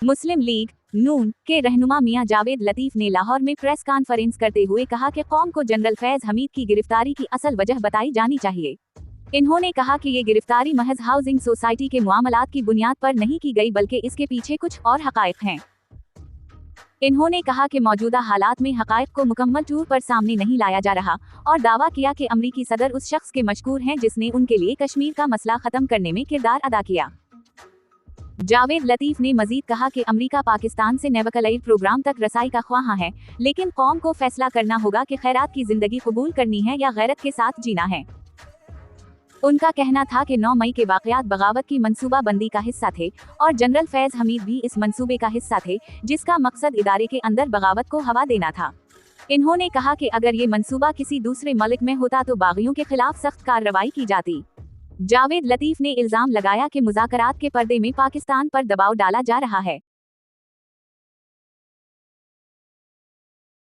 मुस्लिम league नून के रहनुमा मियां जावेद लतीफ ने लाहौर में प्रेस कॉन्फ्रेंस करते हुए कहा कि कौम को जनरल फैज हमीद की गिरफ्तारी की असल वजह बताई जानी चाहिए। इन्होंने कहा कि ये गिरफ्तारी महज हाउसिंग सोसाइटी के मामलात की बुनियाद पर नहीं की गई बल्कि इसके पीछे कुछ और हकायक हैं। इन्होंने कहा कि मौजूदा हालात में हकायक को मुकम्मल तौर पर सामने नहीं लाया जा रहा और दावा किया कि अमरीकी सदर उस शख्स के मशकूर हैं जिसने उनके लिए कश्मीर का मसला खत्म करने में किरदार अदा किया। जावेद लतीफ ने मजीद कहा कि अमेरिका पाकिस्तान से नेवकल प्रोग्राम तक रसाई का ख्वाहा है, लेकिन कौम को फैसला करना होगा कि खैरात की जिंदगी कबूल करनी है या गैरत के साथ जीना है। उनका कहना था कि 9 मई के वाकयात बगावत की मंसूबा बंदी का हिस्सा थे और जनरल फैज हमीद भी इस मंसूबे का हिस्सा थे, जिसका मकसद इदारे के अंदर बगावत को हवा देना था। इन्होंने कहा कि अगर ये मंसूबा किसी दूसरे मुल्क में होता तो बागियों के खिलाफ सख्त कार्रवाई की जाती। जावेद लतीफ ने इल्जाम लगाया कि मुज़ाकरात के पर्दे में पाकिस्तान पर दबाव डाला जा रहा है।